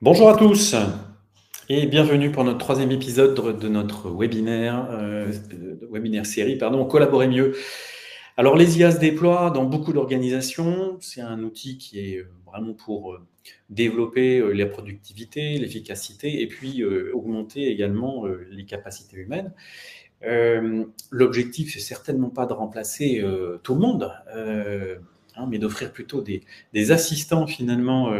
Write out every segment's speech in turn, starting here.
Bonjour à tous et bienvenue pour notre troisième épisode de notre webinaire série, Collaborer mieux. Alors les IA se déploient dans beaucoup d'organisations, c'est un outil qui est vraiment pour développer la productivité, l'efficacité et puis augmenter également les capacités humaines. L'objectif, c'est certainement pas de remplacer tout le monde, mais d'offrir plutôt des assistants finalement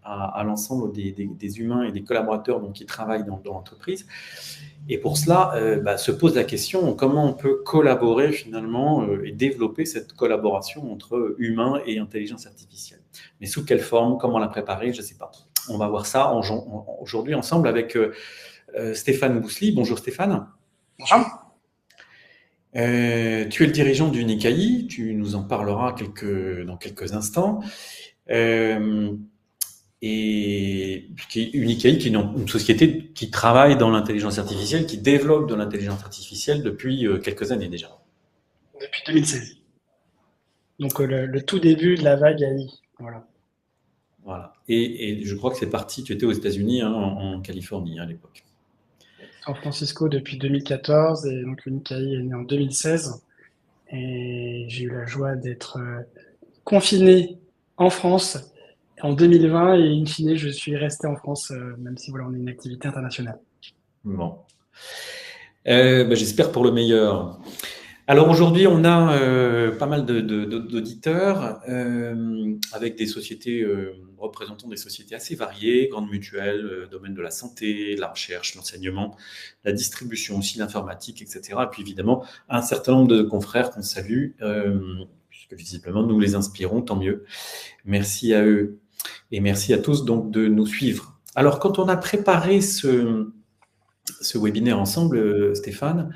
à l'ensemble des humains et des collaborateurs donc, qui travaillent dans l'entreprise. Et pour cela, se pose la question comment on peut collaborer finalement et développer cette collaboration entre humains et intelligence artificielle. Mais sous quelle forme, comment la préparer, je ne sais pas. On va voir ça aujourd'hui ensemble avec Stéphane Boussely. Bonjour Stéphane. Bonjour. Tu es le dirigeant d'Unicaï, tu nous en parleras dans quelques instants. Et Unicaï, qui est une société qui travaille dans l'intelligence artificielle, qui développe de l'intelligence artificielle depuis quelques années déjà. Depuis 2016. Donc le tout début de la vague AI. Voilà. Et je crois que c'est parti, tu étais aux États-Unis, en Californie à l'époque. San Francisco depuis 2014 et donc Unicaï est né en 2016. Et j'ai eu la joie d'être confiné en France en 2020 et in fine je suis resté en France même si on est une activité internationale. Bon. J'espère pour le meilleur. Alors aujourd'hui, on a pas mal d'auditeurs avec des sociétés représentant des sociétés assez variées, grandes mutuelles, domaine de la santé, la recherche, l'enseignement, la distribution aussi, l'informatique, etc. Et puis évidemment, un certain nombre de confrères qu'on salue, puisque visiblement nous les inspirons, tant mieux. Merci à eux et merci à tous donc de nous suivre. Alors quand on a préparé ce webinaire ensemble, Stéphane,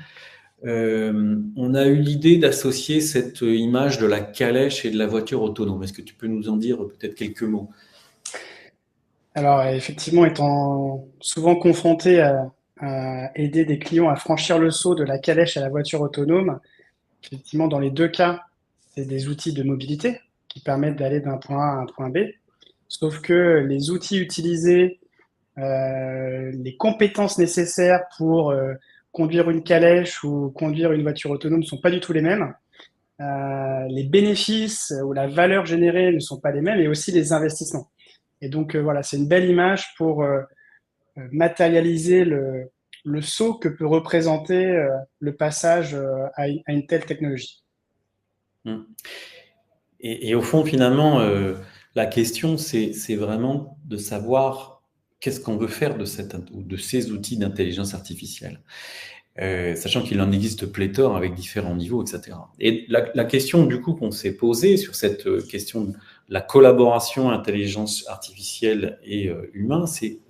on a eu l'idée d'associer cette image de la calèche et de la voiture autonome. Est-ce que tu peux nous en dire peut-être quelques mots? Alors effectivement, étant souvent confronté à aider des clients à franchir le saut de la calèche à la voiture autonome, effectivement, dans les deux cas, c'est des outils de mobilité qui permettent d'aller d'un point A à un point B. Sauf que les outils utilisés, les compétences nécessaires pour conduire une calèche ou conduire une voiture autonome ne sont pas du tout les mêmes. Les bénéfices ou la valeur générée ne sont pas les mêmes et aussi les investissements. Et donc voilà, c'est une belle image pour matérialiser le saut que peut représenter le passage à une telle technologie. Et au fond, finalement, la question, c'est vraiment de savoir qu'est-ce qu'on veut faire de ces outils d'intelligence artificielle. Sachant qu'il en existe pléthore avec différents niveaux, etc. Et la question du coup qu'on s'est posée sur cette question de la collaboration intelligence artificielle et humain, c'est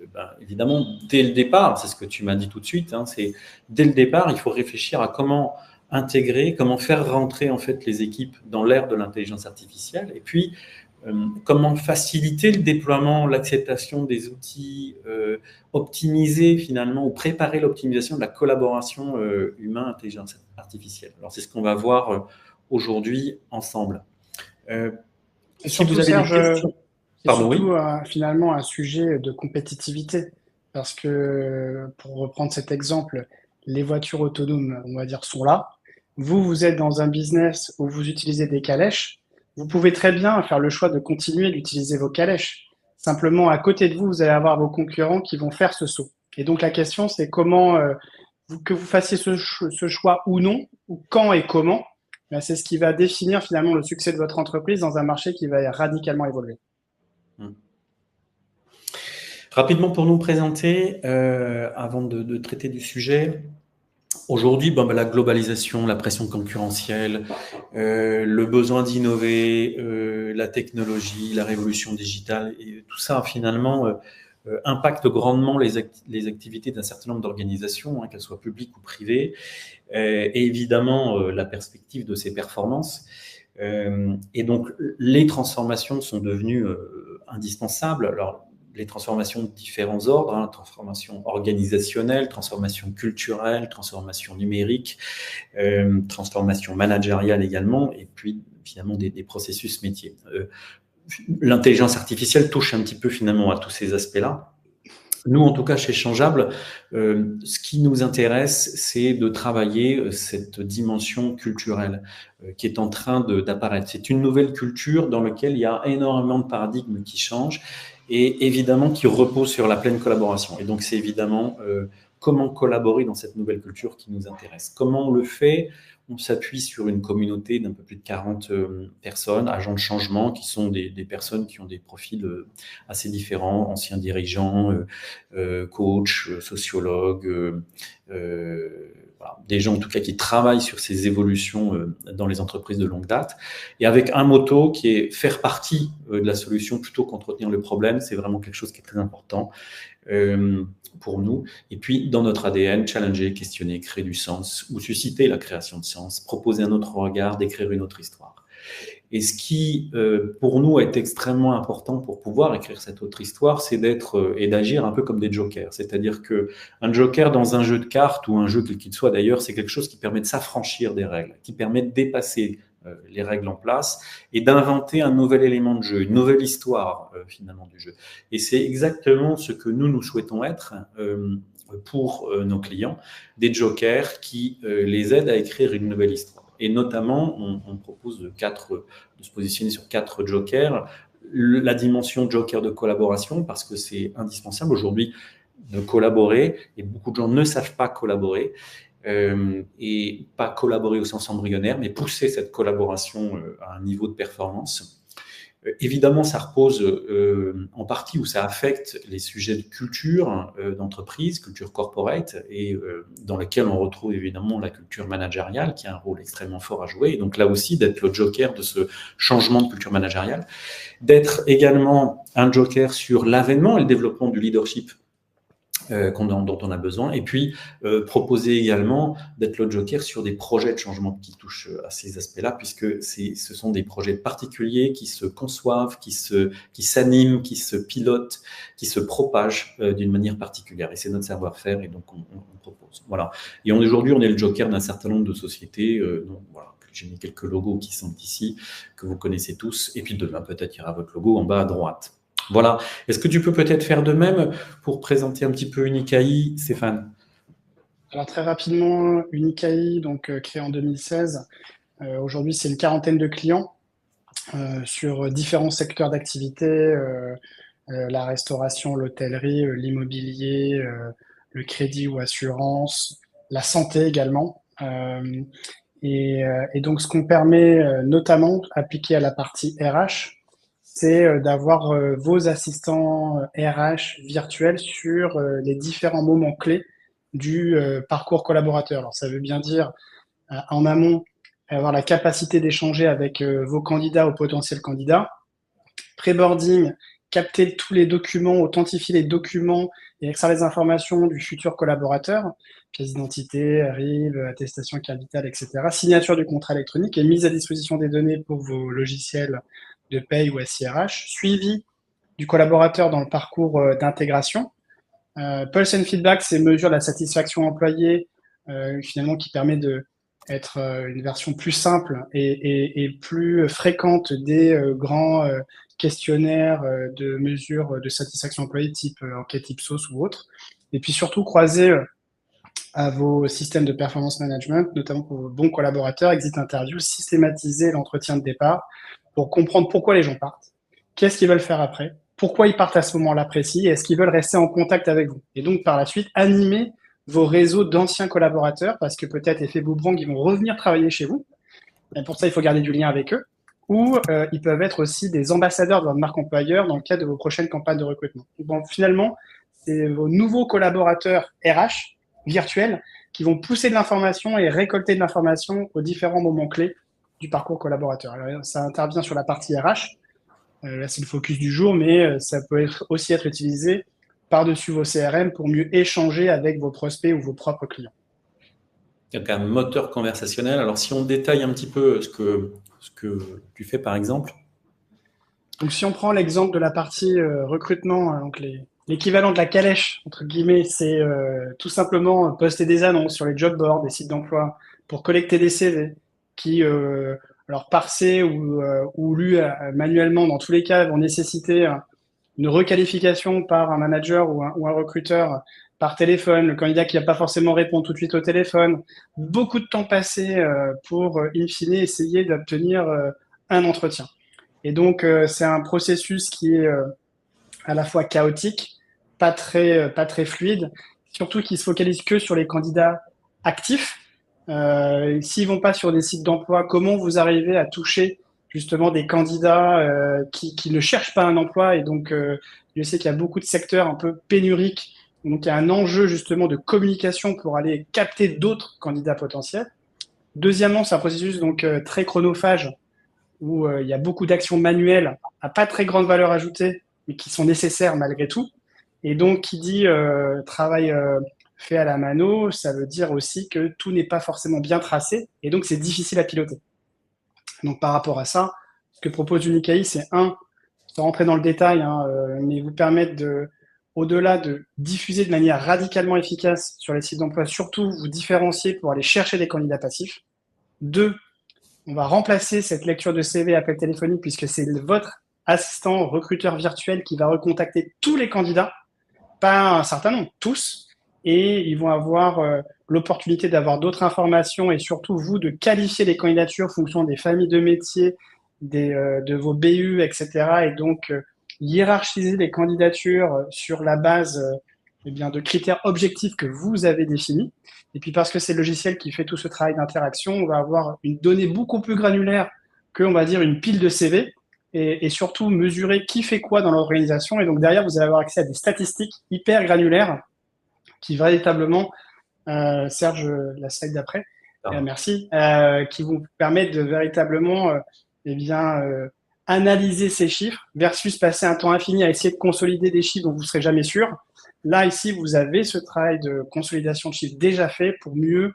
évidemment dès le départ, c'est ce que tu m'as dit tout de suite, c'est dès le départ, il faut réfléchir à comment intégrer, comment faire rentrer en fait les équipes dans l'ère de l'intelligence artificielle, et puis comment faciliter le déploiement, l'acceptation des outils, optimiser finalement ou préparer l'optimisation de la collaboration humain-intelligence artificielle. Alors c'est ce qu'on va voir aujourd'hui ensemble. Et Si surtout, vous avez des Serge, questions, c'est pardon, oui. surtout finalement un sujet de compétitivité. Parce que, pour reprendre cet exemple, les voitures autonomes, on va dire, sont là. Vous, vous êtes dans un business où vous utilisez des calèches. Vous pouvez très bien faire le choix de continuer d'utiliser vos calèches. Simplement, à côté de vous, vous allez avoir vos concurrents qui vont faire ce saut. Et donc, la question, c'est comment, que vous fassiez ce choix ou non, ou quand et comment, ben, c'est ce qui va définir finalement le succès de votre entreprise dans un marché qui va radicalement évoluer. Rapidement pour nous présenter, avant de traiter du sujet, aujourd'hui, la globalisation, la pression concurrentielle, le besoin d'innover, la technologie, la révolution digitale, et tout ça finalement impacte grandement les activités d'un certain nombre d'organisations, qu'elles soient publiques ou privées, et évidemment la perspective de ces performances. Et donc les transformations sont devenues indispensables. Alors les transformations de différents ordres, transformation organisationnelle, transformation culturelle, transformation numérique, transformation managériale également, et puis finalement des processus métiers. L'intelligence artificielle touche un petit peu finalement à tous ces aspects-là. Nous, en tout cas, chez Changeable, ce qui nous intéresse, c'est de travailler cette dimension culturelle qui est en train d'apparaître. C'est une nouvelle culture dans laquelle il y a énormément de paradigmes qui changent et évidemment qui reposent sur la pleine collaboration. Et donc, c'est évidemment comment collaborer dans cette nouvelle culture qui nous intéresse. Comment on le fait? On s'appuie sur une communauté d'un peu plus de 40 personnes, agents de changement, qui sont des personnes qui ont des profils assez différents, anciens dirigeants, coachs, sociologues, voilà, des gens en tout cas qui travaillent sur ces évolutions dans les entreprises de longue date, et avec un motto qui est faire partie de la solution plutôt qu'entretenir le problème. C'est vraiment quelque chose qui est très important pour nous. Et puis, dans notre ADN, challenger, questionner, créer du sens, ou susciter la création de sens, proposer un autre regard, d'écrire une autre histoire. Et ce qui, pour nous, est extrêmement important pour pouvoir écrire cette autre histoire, c'est d'être et d'agir un peu comme des jokers. C'est-à-dire que un joker dans un jeu de cartes ou un jeu quel qu'il soit d'ailleurs, c'est quelque chose qui permet de s'affranchir des règles, qui permet de dépasser les règles en place et d'inventer un nouvel élément de jeu, une nouvelle histoire finalement du jeu. Et c'est exactement ce que nous souhaitons être pour nos clients, des jokers qui les aident à écrire une nouvelle histoire. Et notamment, on propose de se positionner sur 4 jokers. La dimension joker de collaboration, parce que c'est indispensable aujourd'hui de collaborer, et beaucoup de gens ne savent pas collaborer, et pas collaborer au sens embryonnaire, mais pousser cette collaboration à un niveau de performance. Évidemment, ça repose en partie où ça affecte les sujets de culture d'entreprise, culture corporate, et dans lequel on retrouve évidemment la culture managériale qui a un rôle extrêmement fort à jouer. Et donc là aussi, d'être le joker de ce changement de culture managériale, d'être également un joker sur l'avènement et le développement du leadership dont on a besoin, et puis proposer également d'être le joker sur des projets de changement qui touchent à ces aspects-là, puisque ce sont des projets particuliers qui se conçoivent, qui s'animent, qui se pilotent, qui se propagent d'une manière particulière. Et c'est notre savoir-faire, et donc on propose. Voilà. Et aujourd'hui, on est le joker d'un certain nombre de sociétés. Donc voilà. J'ai mis quelques logos qui sont ici, que vous connaissez tous, et puis demain peut-être il y aura votre logo en bas à droite. Voilà. Est-ce que tu peux peut-être faire de même pour présenter un petit peu Unicaï, Stéphane? Alors très rapidement, Unicaï, donc créé en 2016, aujourd'hui c'est une quarantaine de clients sur différents secteurs d'activité, la restauration, l'hôtellerie, l'immobilier, le crédit ou assurance, la santé également. Et donc ce qu'on permet notamment appliqué à la partie RH, c'est d'avoir vos assistants RH virtuels sur les différents moments clés du parcours collaborateur. Alors ça veut bien dire en amont avoir la capacité d'échanger avec vos candidats ou potentiels candidats, pré-boarding, capter tous les documents, authentifier les documents et extraire les informations du futur collaborateur, pièce d'identité, RIB, attestation capitale, etc., signature du contrat électronique et mise à disposition des données pour vos logiciels de paye ou SIRH, suivi du collaborateur dans le parcours d'intégration. Pulse and Feedback, c'est mesure la satisfaction employée, finalement, qui permet de être une version plus simple et plus fréquente des grands questionnaires de mesure de satisfaction employée type enquête Ipsos ou autre. Et puis surtout croiser à vos systèmes de performance management, notamment pour vos bons collaborateurs, exit interview, systématiser l'entretien de départ pour comprendre pourquoi les gens partent, qu'est-ce qu'ils veulent faire après, pourquoi ils partent à ce moment-là précis, et est-ce qu'ils veulent rester en contact avec vous. Et donc, par la suite, animer vos réseaux d'anciens collaborateurs, parce que peut-être, effet boomerang, ils vont revenir travailler chez vous. Et pour ça, il faut garder du lien avec eux. Ou ils peuvent être aussi des ambassadeurs de votre marque employeur dans le cadre de vos prochaines campagnes de recrutement. Donc, finalement, c'est vos nouveaux collaborateurs RH virtuels qui vont pousser de l'information et récolter de l'information aux différents moments clés du parcours collaborateur. Alors, ça intervient sur la partie RH. Là, c'est le focus du jour, mais ça peut aussi être utilisé par-dessus vos CRM pour mieux échanger avec vos prospects ou vos propres clients. Donc un moteur conversationnel. Alors si on détaille un petit peu ce que tu fais par exemple. Donc si on prend l'exemple de la partie recrutement, donc l'équivalent de la calèche, entre guillemets, c'est tout simplement poster des annonces sur les job boards, des sites d'emploi, pour collecter des CV qui, alors parsés ou lus manuellement, dans tous les cas, vont nécessiter une requalification par un manager ou un recruteur par téléphone, le candidat qui n'a pas forcément répondu tout de suite au téléphone, beaucoup de temps passé pour, in fine, essayer d'obtenir un entretien. Et donc, c'est un processus qui est à la fois chaotique, pas très fluide, surtout qui se focalise que sur les candidats actifs. S'ils vont pas sur des sites d'emploi, comment vous arrivez à toucher justement des candidats qui ne cherchent pas un emploi? Et donc, je sais qu'il y a beaucoup de secteurs un peu pénuriques, donc il y a un enjeu justement de communication pour aller capter d'autres candidats potentiels. Deuxièmement, c'est un processus donc très chronophage où il y a beaucoup d'actions manuelles à pas très grande valeur ajoutée, mais qui sont nécessaires malgré tout. Et donc, qui dit travail fait à la mano, ça veut dire aussi que tout n'est pas forcément bien tracé, et donc c'est difficile à piloter. Donc, par rapport à ça, ce que propose Unicae, c'est sans rentrer dans le détail, mais vous permettre au-delà de diffuser de manière radicalement efficace sur les sites d'emploi, surtout vous différencier pour aller chercher des candidats passifs. Deux, on va remplacer cette lecture de CV appel téléphonique puisque c'est votre assistant recruteur virtuel qui va recontacter tous les candidats, pas un certain nombre, tous, et ils vont avoir l'opportunité d'avoir d'autres informations et surtout vous de qualifier les candidatures en fonction des familles de métiers, de vos BU, etc. Et donc hiérarchiser les candidatures sur la base eh bien, de critères objectifs que vous avez définis. Et puis parce que c'est le logiciel qui fait tout ce travail d'interaction, on va avoir une donnée beaucoup plus granulaire que, on va dire, une pile de CV et surtout mesurer qui fait quoi dans l'organisation. Et donc derrière, vous allez avoir accès à des statistiques hyper granulaires qui véritablement, Serge, la slide d'après, merci, qui vous permettent de véritablement eh bien, analyser ces chiffres versus passer un temps infini à essayer de consolider des chiffres dont vous ne serez jamais sûr. Là, ici, vous avez ce travail de consolidation de chiffres déjà fait pour mieux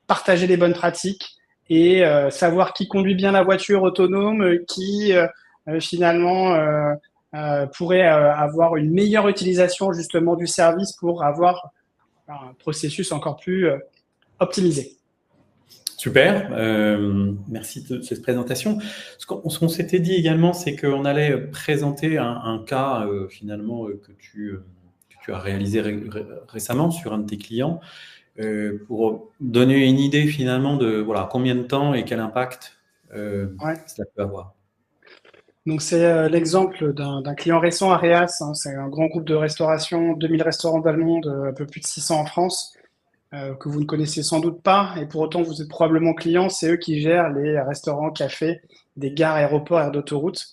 partager les bonnes pratiques et savoir qui conduit bien la voiture autonome, qui finalement pourrait avoir une meilleure utilisation justement du service pour avoir un processus encore plus optimisé. Super, merci de cette présentation. Ce qu'on s'était dit également, c'est qu'on allait présenter un cas finalement que tu as réalisé récemment sur un de tes clients pour donner une idée finalement de voilà, combien de temps et quel impact cela peut avoir. Donc c'est l'exemple d'un client récent, Areas, hein, c'est un grand groupe de restauration, 2000 restaurants dans le monde, un peu plus de 600 en France, que vous ne connaissez sans doute pas, et pour autant vous êtes probablement client, c'est eux qui gèrent les restaurants, cafés, des gares, aéroports, aires d'autoroute.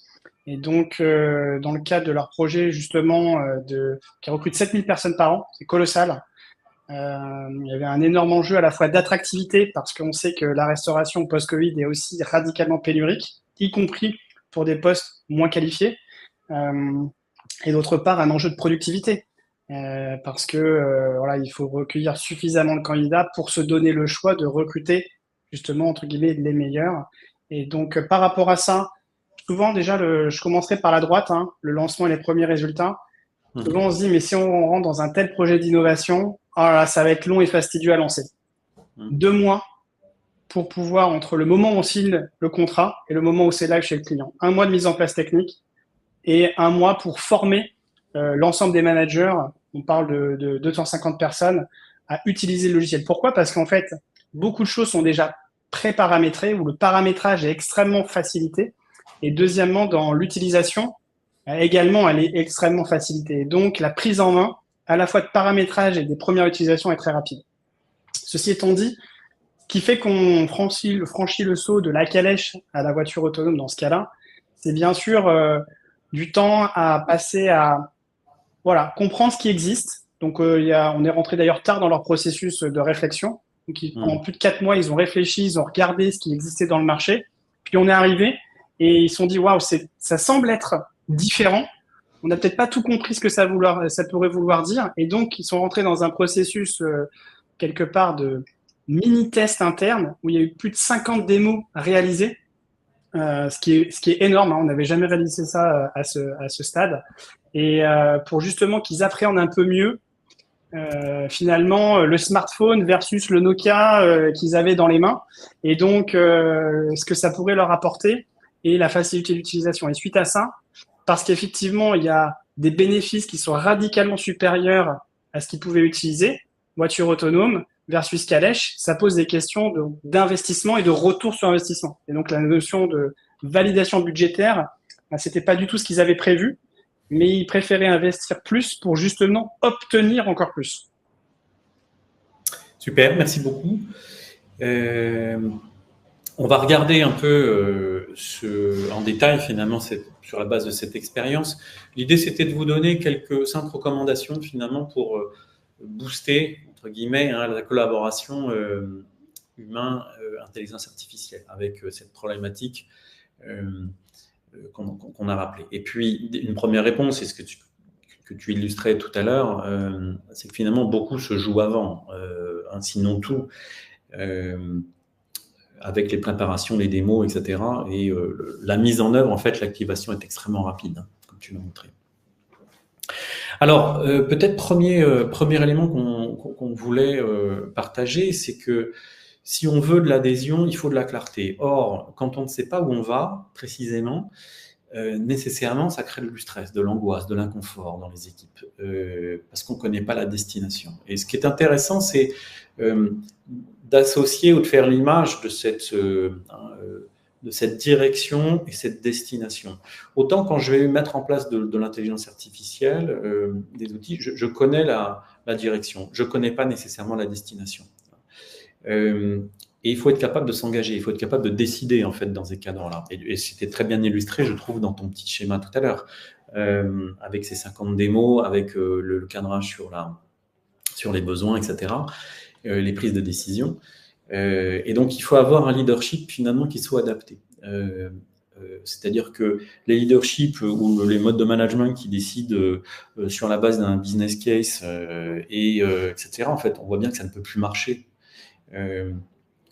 Et donc dans le cadre de leur projet justement qui recrute 7000 personnes par an, c'est colossal. Il y avait un énorme enjeu à la fois d'attractivité, parce qu'on sait que la restauration post-Covid est aussi radicalement pénurique, y compris pour des postes moins qualifiés, et d'autre part un enjeu de productivité, parce que voilà, il faut recueillir suffisamment de candidats pour se donner le choix de recruter justement entre guillemets les meilleurs. Et donc par rapport à ça, souvent déjà je commencerai par la droite, hein, le lancement et les premiers résultats. Souvent on se dit mais si on rentre dans un tel projet d'innovation, oh là, ça va être long et fastidieux à lancer. 2 mois pour pouvoir, entre le moment où on signe le contrat et le moment où c'est live chez le client. 1 mois de mise en place technique et 1 mois pour former l'ensemble des managers, on parle de 250 personnes, à utiliser le logiciel. Pourquoi? Parce qu'en fait, beaucoup de choses sont déjà pré-paramétrées, où le paramétrage est extrêmement facilité. Et deuxièmement, dans l'utilisation, également, elle est extrêmement facilitée. Et donc, la prise en main, à la fois de paramétrage et des premières utilisations, est très rapide. Ceci étant dit, qui fait qu'on franchit le saut de la calèche à la voiture autonome dans ce cas-là, c'est bien sûr du temps à passer à voilà, comprendre ce qui existe. Donc, on est rentré d'ailleurs tard dans leur processus de réflexion. Donc, pendant plus de 4 mois, ils ont réfléchi, ils ont regardé ce qui existait dans le marché. Puis, on est arrivé et ils se sont dit, waouh, ça semble être différent. On n'a peut-être pas tout compris ce que ça pourrait vouloir dire. Et donc, ils sont rentrés dans un processus quelque part de mini-test interne où il y a eu plus de 50 démos réalisées, ce qui est énorme. Hein. On n'avait jamais réalisé ça à ce stade. Et pour justement qu'ils appréhendent un peu mieux finalement le smartphone versus le Nokia qu'ils avaient dans les mains. Et donc, ce que ça pourrait leur apporter et la facilité d'utilisation. Et suite à ça, parce qu'effectivement, il y a des bénéfices qui sont radicalement supérieurs à ce qu'ils pouvaient utiliser, voiture autonome versus calèche, ça pose des questions d'investissement et de retour sur investissement. Et donc la notion de validation budgétaire, c'était pas du tout ce qu'ils avaient prévu, mais ils préféraient investir plus pour justement obtenir encore plus. Super, merci beaucoup. On va regarder un peu en détail finalement sur la base de cette expérience. L'idée, c'était de vous donner quelques 5 recommandations finalement pour booster, entre guillemets, la collaboration humain-intelligence artificielle avec cette problématique qu'on a rappelée. Et puis, une première réponse, c'est ce que tu illustrais tout à l'heure, c'est que finalement, beaucoup se joue avant, sinon tout. Avec les préparations, les démos, etc. Et la mise en œuvre, en fait, l'activation est extrêmement rapide, comme tu l'as montré. Alors, peut-être premier élément qu'on voulait partager, c'est que si on veut de l'adhésion, il faut de la clarté. Or, quand on ne sait pas où on va précisément, nécessairement, ça crée du stress, de l'angoisse, de l'inconfort dans les équipes, parce qu'on ne connaît pas la destination. Et ce qui est intéressant, c'est d'associer ou de faire l'image de cette direction et cette destination. Autant quand je vais mettre en place de l'intelligence artificielle, des outils, je connais la direction, je ne connais pas nécessairement la destination. Et il faut être capable de s'engager, il faut être capable de décider en fait dans ces cadres-là. Et c'était très bien illustré, je trouve, dans ton petit schéma tout à l'heure, avec ces 50 démos, avec le cadrage sur les besoins, etc., les prises de décision. Et donc, il faut avoir un leadership finalement qui soit adapté. C'est-à-dire que les leaderships ou les modes de management qui décident sur la base d'un business case, etc., en fait, on voit bien que ça ne peut plus marcher.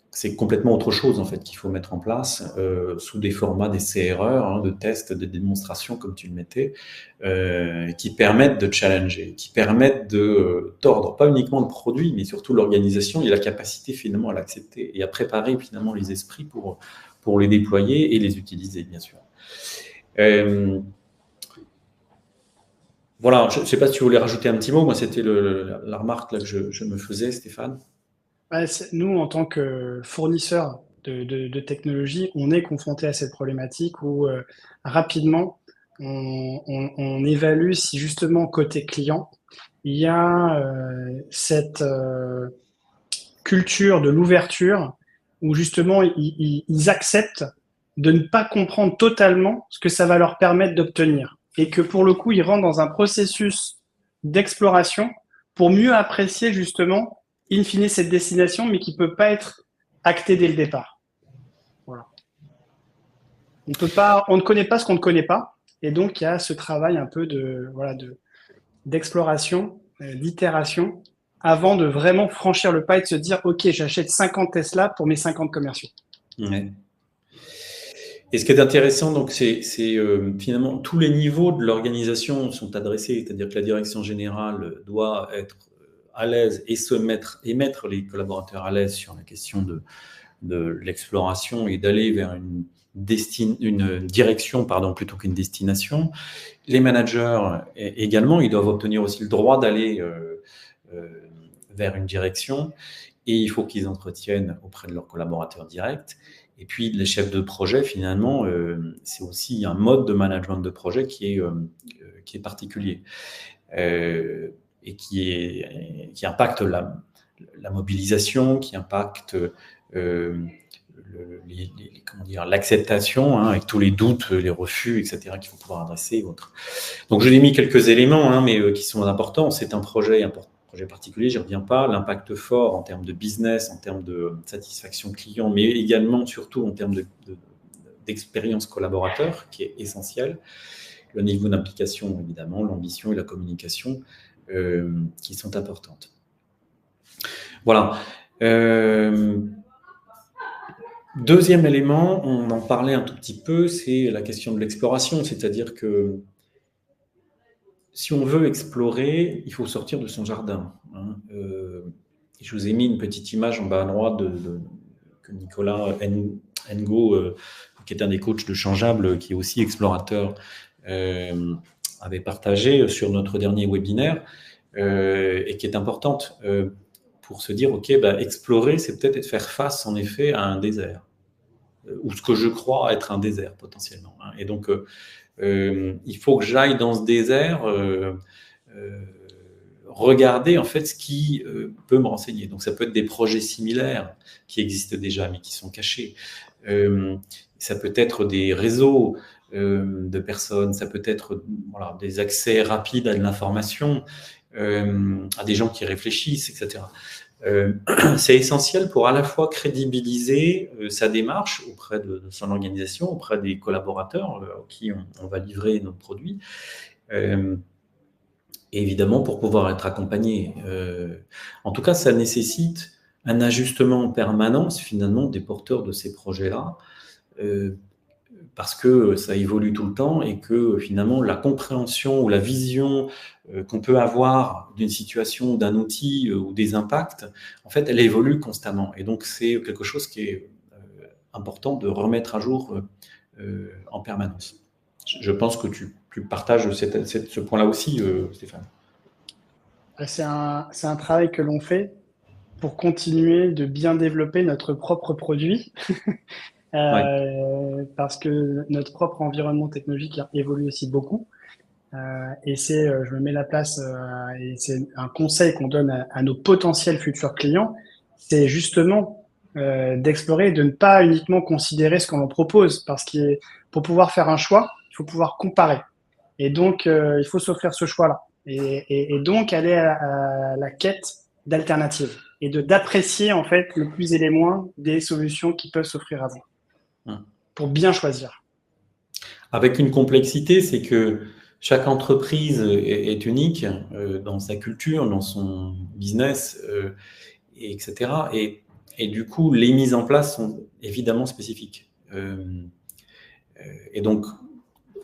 C'est complètement autre chose en fait qu'il faut mettre en place sous des formats d'essais-erreurs, de tests, de démonstrations comme tu le mettais, qui permettent de challenger, qui permettent de tordre pas uniquement le produit, mais surtout l'organisation et la capacité finalement à l'accepter et à préparer finalement les esprits pour les déployer et les utiliser bien sûr. Voilà, je ne sais pas si tu voulais rajouter un petit mot. Moi, c'était la remarque là, que je me faisais, Stéphane. Nous, en tant que fournisseurs de technologie, on est confronté à cette problématique où rapidement, on évalue si justement côté client, il y a cette culture de l'ouverture où justement ils acceptent de ne pas comprendre totalement ce que ça va leur permettre d'obtenir. Et que pour le coup, ils rentrent dans un processus d'exploration pour mieux apprécier justement in fine cette destination, mais qui ne peut pas être actée dès le départ. Voilà. On ne connaît pas ce qu'on ne connaît pas, et donc il y a ce travail un peu d'exploration, d'itération, avant de vraiment franchir le pas et de se dire, OK, j'achète 50 Tesla pour mes 50 commerciaux. Ouais. Et ce qui est intéressant, donc, c'est finalement tous les niveaux de l'organisation sont adressés, c'est-à-dire que la direction générale doit être à l'aise et mettre les collaborateurs à l'aise sur la question de l'exploration et d'aller vers une direction plutôt qu'une destination. Les managers également, ils doivent obtenir aussi le droit d'aller vers une direction et il faut qu'ils entretiennent auprès de leurs collaborateurs directs. Et puis les chefs de projet, finalement, c'est aussi un mode de management de projet qui est particulier. Et qui impacte la mobilisation, qui impacte l'acceptation, avec tous les doutes, les refus, etc., qu'il faut pouvoir adresser. Donc, je l'ai mis quelques éléments, mais qui sont importants. C'est un projet particulier, j'y reviens pas. L'impact fort en termes de business, en termes de satisfaction client, mais également, surtout, en termes d'expérience collaborateur, qui est essentiel. Le niveau d'implication, évidemment, l'ambition et la communication, qui sont importantes. Voilà. Deuxième élément, on en parlait un tout petit peu, c'est la question de l'exploration, c'est-à-dire que si on veut explorer, il faut sortir de son jardin. Je vous ai mis une petite image en bas à droite que Nicolas Ngo, qui est un des coachs de Changeable, qui est aussi explorateur, avait partagée sur notre dernier webinaire et qui est importante pour se dire, OK, bah, explorer, c'est peut-être faire face en effet à un désert, ou ce que je crois être un désert potentiellement. Hein. Et donc, il faut que j'aille dans ce désert euh, regarder en fait ce qui peut me renseigner. Donc ça peut être des projets similaires qui existent déjà mais qui sont cachés. Ça peut être des réseaux de personnes, ça peut être voilà, des accès rapides à de l'information, à des gens qui réfléchissent, etc. C'est essentiel pour à la fois crédibiliser sa démarche auprès de son organisation, auprès des collaborateurs à qui on va livrer notre produit, et évidemment pour pouvoir être accompagné. En tout cas, ça nécessite un ajustement en permanence finalement des porteurs de ces projets-là, parce que ça évolue tout le temps et que finalement la compréhension ou la vision qu'on peut avoir d'une situation, d'un outil ou des impacts, en fait, elle évolue constamment. Et donc, c'est quelque chose qui est important de remettre à jour en permanence. Je pense que tu partages ce point-là aussi, Stéphane. C'est un travail que l'on fait pour continuer de bien développer notre propre produit, Ouais. parce que notre propre environnement technologique évolue aussi beaucoup. Et je me mets la place, et c'est un conseil qu'on donne à nos potentiels futurs clients, c'est justement d'explorer et de ne pas uniquement considérer ce qu'on leur propose, parce que pour pouvoir faire un choix, il faut pouvoir comparer. Et donc, il faut s'offrir ce choix-là. Et donc, aller à la quête d'alternatives et d'apprécier, en fait, le plus et les moins des solutions qui peuvent s'offrir à vous Hum. pour bien choisir. Avec une complexité, c'est que chaque entreprise est unique dans sa culture, dans son business, etc. Et du coup, les mises en place sont évidemment spécifiques. Et donc,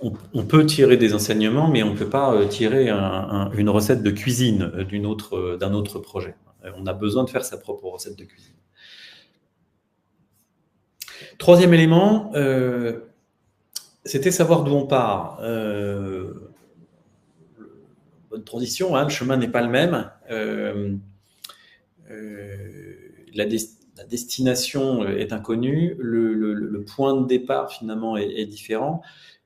on peut tirer des enseignements, mais on ne peut pas tirer une recette de cuisine d'un autre projet. On a besoin de faire sa propre recette de cuisine. Troisième élément, c'était savoir d'où on part. Bonne transition, hein, le chemin n'est pas le même. La, la, destination est inconnue, le point de départ finalement est différent.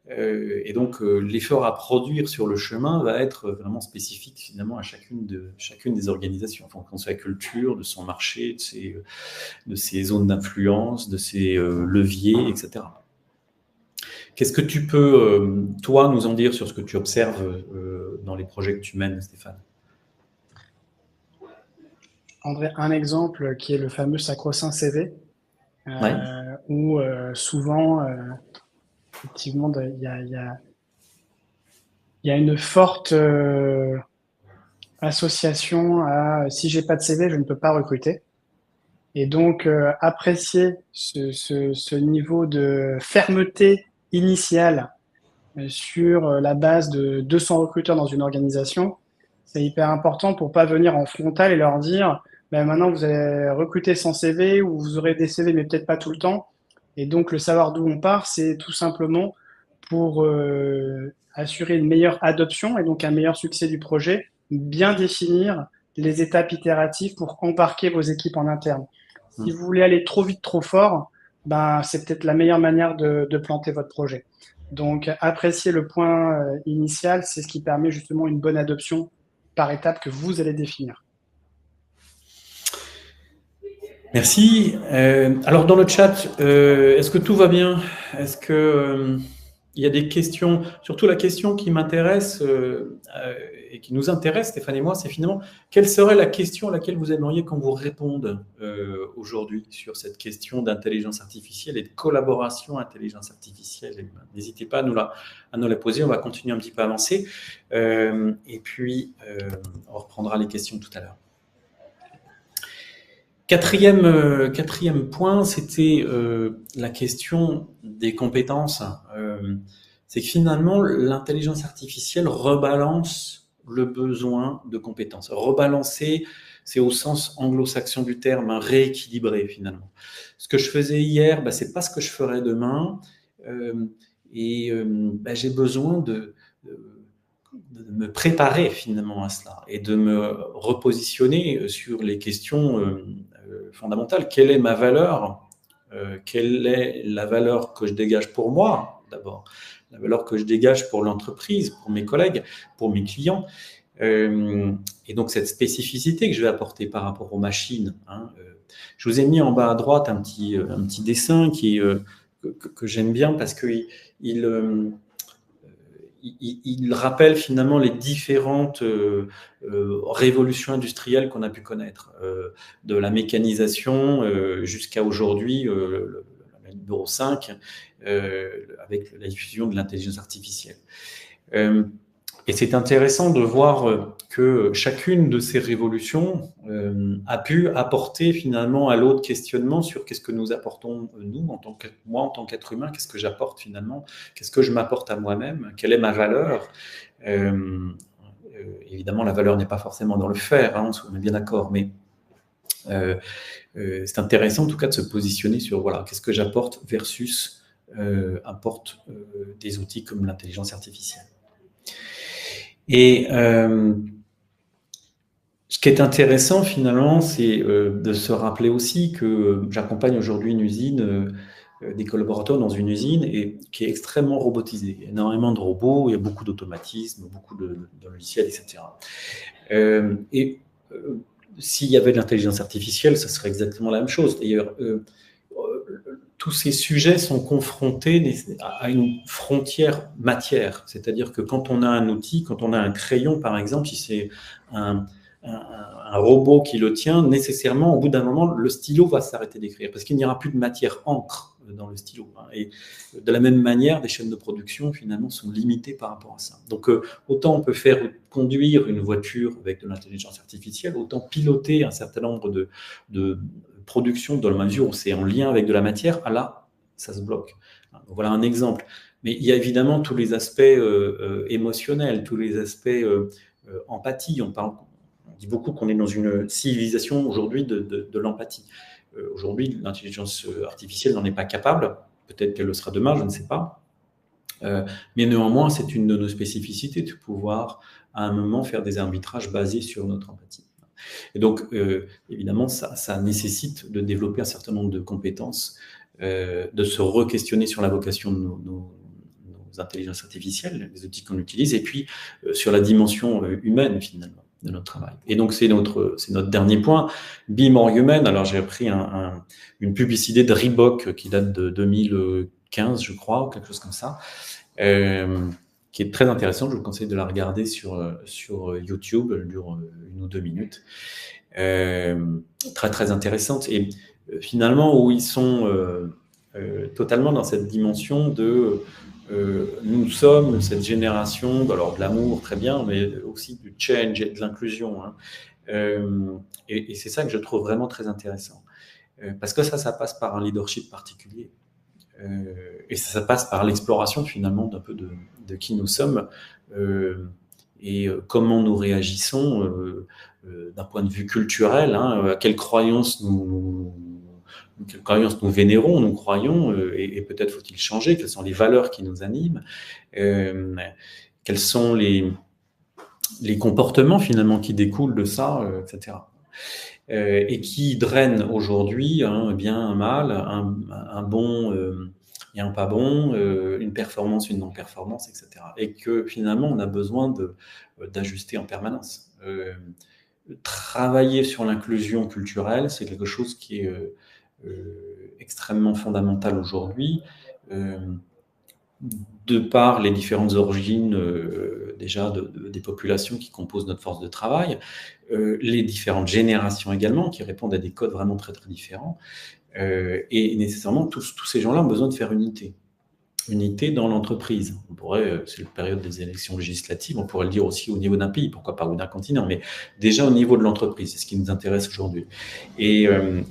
Et donc, l'effort à produire sur le chemin va être vraiment spécifique finalement à chacune des organisations, en fonction de sa culture, de son marché, de ses zones d'influence, de ses leviers, etc. Qu'est-ce que tu peux, toi, nous en dire sur ce que tu observes dans les projets que tu mènes, Stéphane? André, un exemple qui est le fameux sacro-saint CV, Ouais. où souvent, effectivement, il y a une forte association à si j'ai pas de CV, je ne peux pas recruter. Et donc, apprécier ce niveau de fermeté initiale sur la base de 200 recruteurs dans une organisation, c'est hyper important pour pas venir en frontal et leur dire, ben maintenant vous allez recruter sans CV ou vous aurez des CV mais peut-être pas tout le temps. Et donc le savoir d'où on part, c'est tout simplement pour assurer une meilleure adoption et donc un meilleur succès du projet, bien définir les étapes itératives pour embarquer vos équipes en interne. Si vous voulez aller trop vite, trop fort, ben, c'est peut-être la meilleure manière de planter votre projet. Donc, apprécier le point initial, c'est ce qui permet justement une bonne adoption par étape que vous allez définir. Merci. Alors dans le chat, est-ce que tout va bien? Est-ce que il y a des questions? Surtout la question qui m'intéresse et qui nous intéresse, Stéphane et moi, c'est finalement quelle serait la question à laquelle vous aimeriez qu'on vous réponde aujourd'hui sur cette question d'intelligence artificielle et de collaboration intelligence artificielle? N'hésitez pas à nous la poser. On va continuer un petit peu à avancer et puis on reprendra les questions tout à l'heure. Quatrième point, c'était la question des compétences. C'est que finalement, l'intelligence artificielle rebalance le besoin de compétences. Rebalancer, c'est au sens anglo-saxon du terme, hein, rééquilibrer finalement. Ce que je faisais hier, bah, c'est pas ce que je ferai demain. J'ai besoin me préparer finalement à cela et de me repositionner sur les questions fondamentales. Quelle est ma valeur? Quelle est la valeur que je dégage pour moi d'abord? La valeur que je dégage pour l'entreprise, pour mes collègues, pour mes clients. Et donc cette spécificité que je vais apporter par rapport aux machines. Je vous ai mis en bas à droite un petit dessin que j'aime bien parce qu'il rappelle finalement les différentes révolutions industrielles qu'on a pu connaître, de la mécanisation jusqu'à aujourd'hui, le numéro 5, avec la diffusion de l'intelligence artificielle. Et c'est intéressant de voir que chacune de ces révolutions a pu apporter finalement à l'autre questionnement sur qu'est-ce que nous apportons nous, moi en tant qu'être humain, qu'est-ce que j'apporte finalement, qu'est-ce que je m'apporte à moi-même, quelle est ma valeur. Évidemment, la valeur n'est pas forcément dans le faire, on est bien d'accord, mais c'est intéressant en tout cas de se positionner sur voilà, qu'est-ce que j'apporte versus apporte des outils comme l'intelligence artificielle. Et ce qui est intéressant finalement, c'est de se rappeler aussi que j'accompagne aujourd'hui une usine, des collaborateurs dans une usine et qui est extrêmement robotisée. Il y a énormément de robots, il y a beaucoup d'automatisme, beaucoup de logiciels, etc. S'il y avait de l'intelligence artificielle, ça serait exactement la même chose. D'ailleurs, tous ces sujets sont confrontés à une frontière matière. C'est-à-dire que quand on a un outil, quand on a un crayon, par exemple, si c'est un robot qui le tient, nécessairement, au bout d'un moment, le stylo va s'arrêter d'écrire parce qu'il n'y aura plus de matière encre dans le stylo. Et de la même manière, les chaînes de production, finalement, sont limitées par rapport à ça. Donc, autant on peut faire conduire une voiture avec de l'intelligence artificielle, autant piloter un certain nombre de production dans la mesure où c'est en lien avec de la matière, là, ça se bloque. Donc, voilà un exemple. Mais il y a évidemment tous les aspects émotionnels, tous les aspects empathie. On dit beaucoup qu'on est dans une civilisation aujourd'hui de l'empathie. Aujourd'hui, l'intelligence artificielle n'en est pas capable. Peut-être qu'elle le sera demain, je ne sais pas. Mais néanmoins, c'est une de nos spécificités de pouvoir, à un moment, faire des arbitrages basés sur notre empathie. Et donc, évidemment, ça nécessite de développer un certain nombre de compétences, de se re-questionner sur la vocation de nos intelligences artificielles, les outils qu'on utilise, et puis sur la dimension humaine, finalement, de notre travail. Et donc, c'est notre dernier point, Be More Human. Alors, j'ai pris une publicité de Reebok qui date de 2015, je crois, ou quelque chose comme ça, qui est très intéressante. Je vous conseille de la regarder sur YouTube. Elle dure 1 ou 2 minutes. Très, très intéressante. Et finalement, où ils sont totalement dans cette dimension de nous sommes cette génération, alors de l'amour, très bien, mais aussi du change et de l'inclusion. Et c'est ça que je trouve vraiment très intéressant. Parce que ça passe par un leadership particulier. Et ça passe par l'exploration finalement d'un peu de qui nous sommes et comment nous réagissons d'un point de vue culturel, à quelles croyances nous vénérons, nous croyons, et peut-être faut-il changer, quelles sont les valeurs qui nous animent, quels sont les comportements finalement qui découlent de ça, etc. Et qui drainent aujourd'hui bien, un mal, un bon et un pas bon, une performance, une non-performance, etc. Et que finalement, on a besoin d'ajuster en permanence. Travailler sur l'inclusion culturelle, c'est quelque chose qui est extrêmement fondamental aujourd'hui, de par les différentes origines déjà des populations qui composent notre force de travail, les différentes générations également, qui répondent à des codes vraiment très très différents, et nécessairement tous ces gens-là ont besoin de faire unité dans l'entreprise. On pourrait, c'est la période des élections législatives, on pourrait le dire aussi au niveau d'un pays, pourquoi pas, ou d'un continent, mais déjà au niveau de l'entreprise, c'est ce qui nous intéresse aujourd'hui. Et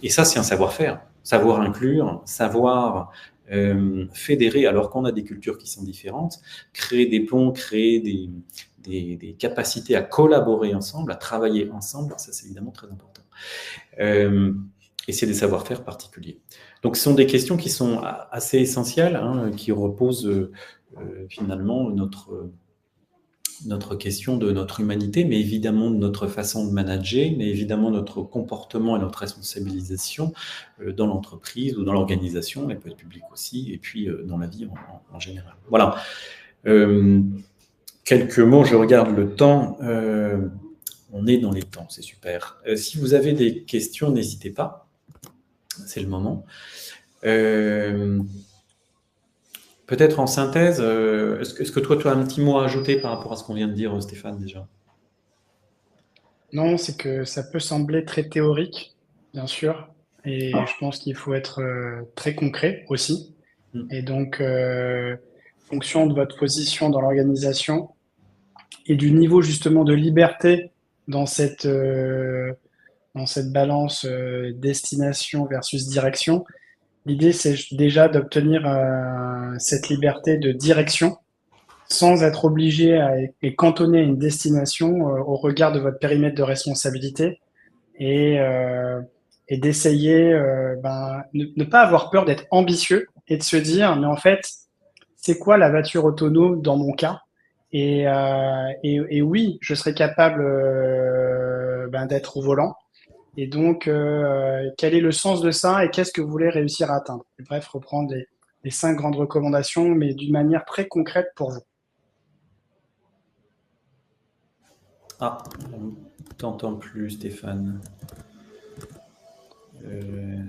ça, c'est un savoir-faire, savoir inclure, savoir fédérer, alors qu'on a des cultures qui sont différentes, créer des ponts, créer des capacités à collaborer ensemble, à travailler ensemble, ça c'est évidemment très important. Et c'est des savoir-faire particuliers. Donc, ce sont des questions qui sont assez essentielles, qui reposent finalement notre question de notre humanité, mais évidemment de notre façon de manager, mais évidemment notre comportement et notre responsabilisation dans l'entreprise ou dans l'organisation, elle peut être publique aussi, et puis dans la vie en général. Voilà. Quelques mots, je regarde le temps. On est dans les temps, c'est super. Si vous avez des questions, n'hésitez pas. C'est le moment. Peut-être en synthèse, est-ce que toi, tu as un petit mot à ajouter par rapport à ce qu'on vient de dire, Stéphane, déjà? Non, c'est que ça peut sembler très théorique, bien sûr, et je pense qu'il faut être très concret aussi. Mm. Et donc, en fonction de votre position dans l'organisation et du niveau justement de liberté dans cette balance destination versus direction, l'idée c'est déjà d'obtenir cette liberté de direction sans être obligé et cantonné à une destination au regard de votre périmètre de responsabilité et, euh, et d'essayer ne pas avoir peur d'être ambitieux et de se dire, mais en fait, c'est quoi la voiture autonome dans mon cas? Et oui, je serais capable d'être au volant. Et donc, quel est le sens de ça et qu'est-ce que vous voulez réussir à atteindre? Bref, reprendre les 5 grandes recommandations, mais d'une manière très concrète pour vous. Ah, on ne t'entend plus, Stéphane. Je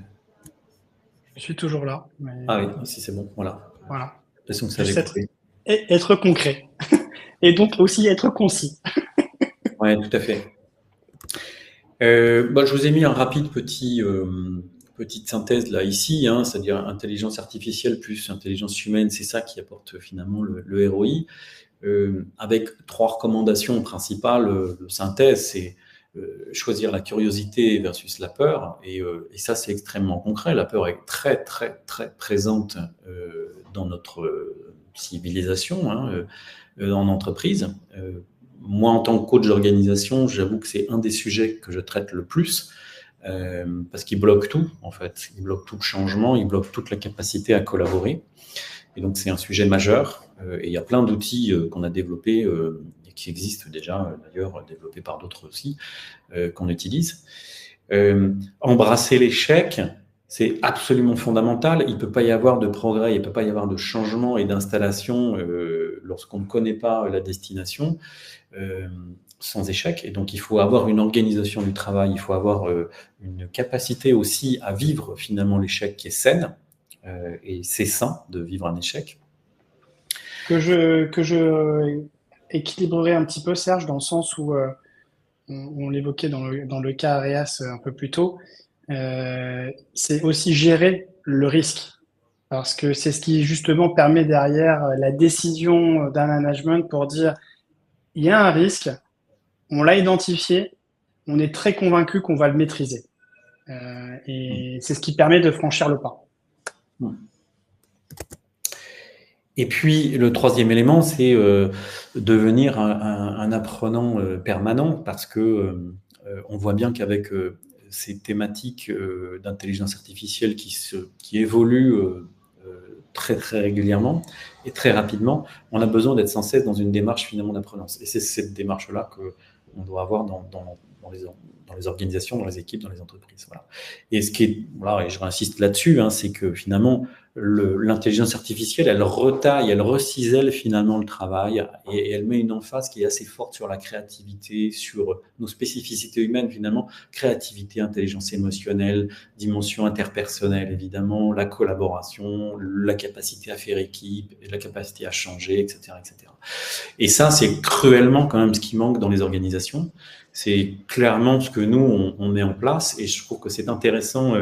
suis toujours là, mais Ah oui, si c'est bon, voilà. voilà. J'ai l'impression que ça avait Juste coupé. être concret. Et donc aussi être concis. Oui, tout à fait. Je vous ai mis un rapide petite synthèse là ici, hein, c'est-à-dire intelligence artificielle plus intelligence humaine, c'est ça qui apporte finalement le ROI. Avec 3 recommandations principales de synthèse, c'est choisir la curiosité versus la peur, et ça c'est extrêmement concret. La peur est très très très présente dans notre civilisation, hein, en entreprise. Moi, en tant que coach d'organisation, j'avoue que c'est un des sujets que je traite le plus, parce qu'il bloque tout, en fait. Il bloque tout le changement, il bloque toute la capacité à collaborer. Et donc, c'est un sujet majeur. Et il y a plein d'outils qu'on a développés et qui existent déjà, d'ailleurs, développés par d'autres aussi, qu'on utilise. Embrasser l'échec, c'est absolument fondamental. Il ne peut pas y avoir de progrès, il ne peut pas y avoir de changement et d'installation lorsqu'on ne connaît pas la destination sans échec. Et donc, il faut avoir une organisation du travail, il faut avoir une capacité aussi à vivre finalement l'échec qui est saine. Et c'est sain de vivre un échec. Que je équilibrerai un petit peu, Serge, dans le sens où on l'évoquait dans le cas Arias un peu plus tôt, c'est aussi gérer le risque. Parce que c'est ce qui justement permet derrière la décision d'un management pour dire il y a un risque, on l'a identifié, on est très convaincu qu'on va le maîtriser. Et c'est ce qui permet de franchir le pas. Et puis, le troisième élément, c'est devenir un apprenant permanent, parce que on voit bien qu'avec ces thématiques d'intelligence artificielle qui évoluent très très régulièrement et très rapidement, on a besoin d'être sans cesse dans une démarche finalement d'apprenance. Et c'est cette démarche-là qu'on doit avoir dans les organisations, dans les équipes, dans les entreprises. Voilà. Et ce qui est, voilà, et je réinsiste là-dessus, hein, c'est que finalement, l'intelligence artificielle, elle retaille, elle recisèle finalement le travail, et elle met une emphase qui est assez forte sur la créativité, sur nos spécificités humaines finalement, créativité, intelligence émotionnelle, dimension interpersonnelle évidemment, la collaboration, la capacité à faire équipe, la capacité à changer, etc., etc. Et ça, c'est cruellement quand même ce qui manque dans les organisations. C'est clairement ce que nous, on met en place, et je trouve que c'est intéressant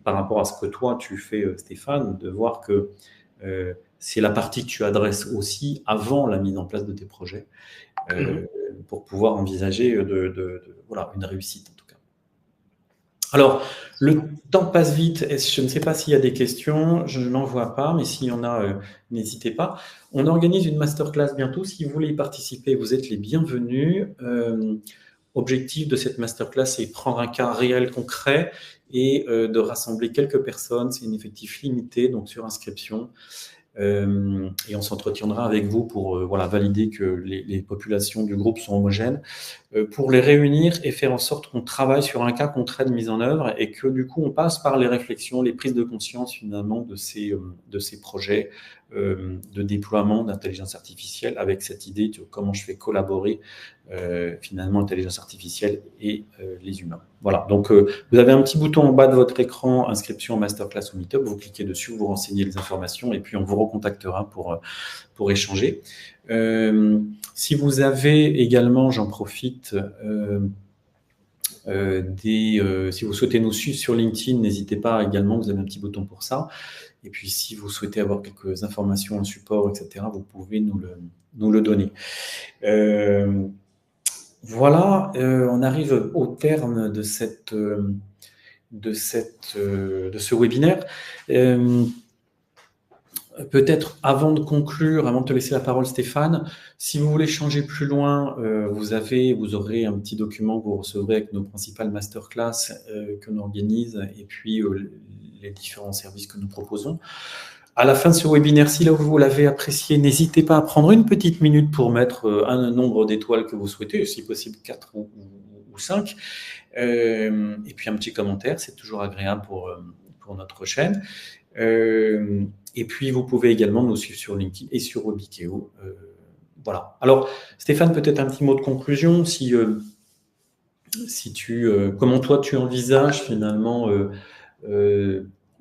par rapport à ce que toi, tu fais, Stéphane, de voir que c'est la partie que tu adresses aussi avant la mise en place de tes projets, pour pouvoir envisager voilà, une réussite en tout cas. Alors, le temps passe vite. Je ne sais pas s'il y a des questions, je n'en vois pas, mais s'il y en a, n'hésitez pas. On organise une masterclass bientôt. Si vous voulez y participer, vous êtes les bienvenus. Objectif de cette masterclass, c'est prendre un cas réel, concret, et de rassembler quelques personnes. C'est un effectif limité, donc sur inscription. Et on s'entretiendra avec vous pour voilà, valider que les populations du groupe sont homogènes, pour les réunir et faire en sorte qu'on travaille sur un cas concret de mise en œuvre et que du coup on passe par les réflexions, les prises de conscience finalement de ces projets de déploiement d'intelligence artificielle avec cette idée de comment je fais collaborer finalement l'intelligence artificielle et les humains. Voilà, donc vous avez un petit bouton en bas de votre écran, inscription en masterclass ou meetup, vous cliquez dessus, vous renseignez les informations et puis on vous recontactera pour échanger. Si vous avez également, j'en profite, si vous souhaitez nous suivre sur LinkedIn, n'hésitez pas également, vous avez un petit bouton pour ça. Et puis, si vous souhaitez avoir quelques informations en support, etc., vous pouvez nous le donner. Voilà, on arrive au terme de ce webinaire. Peut-être avant de conclure, avant de te laisser la parole, Stéphane, si vous voulez changer plus loin, vous aurez un petit document que vous recevrez avec nos principales masterclass que nous organise et puis les différents services que nous proposons. À la fin de ce webinaire, si là vous l'avez apprécié, n'hésitez pas à prendre une petite minute pour mettre un nombre d'étoiles que vous souhaitez, si possible 4 ou 5, et puis un petit commentaire, c'est toujours agréable pour notre chaîne. Et puis, vous pouvez également nous suivre sur LinkedIn et sur Webikeo. Voilà. Alors, Stéphane, peut-être un petit mot de conclusion. Comment toi, tu envisages finalement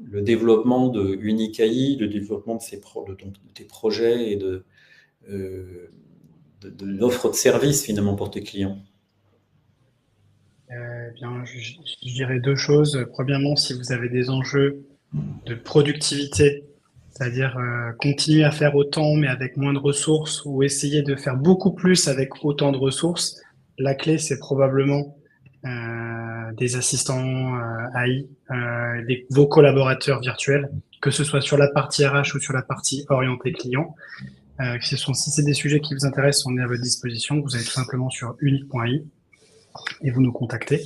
le développement de Unicaï, le développement de tes projets et de l'offre de service finalement pour tes clients? Bien, je dirais deux choses. Premièrement, si vous avez des enjeux de productivité, c'est-à-dire continuer à faire autant mais avec moins de ressources ou essayer de faire beaucoup plus avec autant de ressources, la clé, c'est probablement des assistants AI, vos collaborateurs virtuels, que ce soit sur la partie RH ou sur la partie orientée client. Si c'est des sujets qui vous intéressent, on est à votre disposition. Vous allez tout simplement sur unique.ai et vous nous contactez.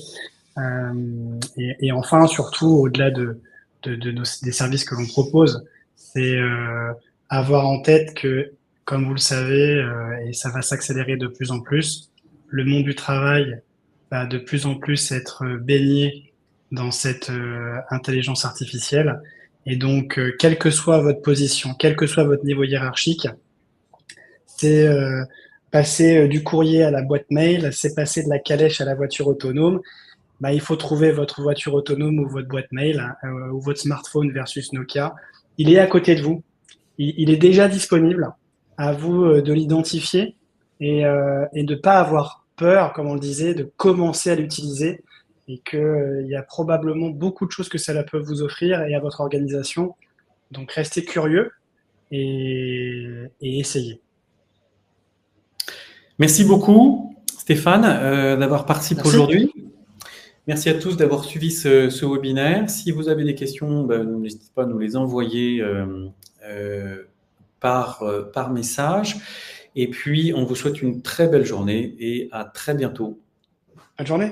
Et enfin, surtout, au-delà des services que l'on propose, c'est avoir en tête que, comme vous le savez, et ça va s'accélérer de plus en plus, le monde du travail va de plus en plus être baigné dans cette intelligence artificielle. Et donc, quelle que soit votre position, quel que soit votre niveau hiérarchique, c'est passer du courrier à la boîte mail, c'est passer de la calèche à la voiture autonome. Bah, il faut trouver votre voiture autonome ou votre boîte mail ou votre smartphone versus Nokia. Il est à côté de vous. Il est déjà disponible. À vous de l'identifier et de ne pas avoir peur, comme on le disait, de commencer à l'utiliser et qu'il y a probablement beaucoup de choses que cela peut vous offrir et à votre organisation. Donc, restez curieux et essayez. Merci beaucoup, Stéphane, d'avoir participé Merci. aujourd'hui. Merci à tous d'avoir suivi ce webinaire. Si vous avez des questions, n'hésitez pas à nous les envoyer par message. Et puis, on vous souhaite une très belle journée et à très bientôt. Bonne journée.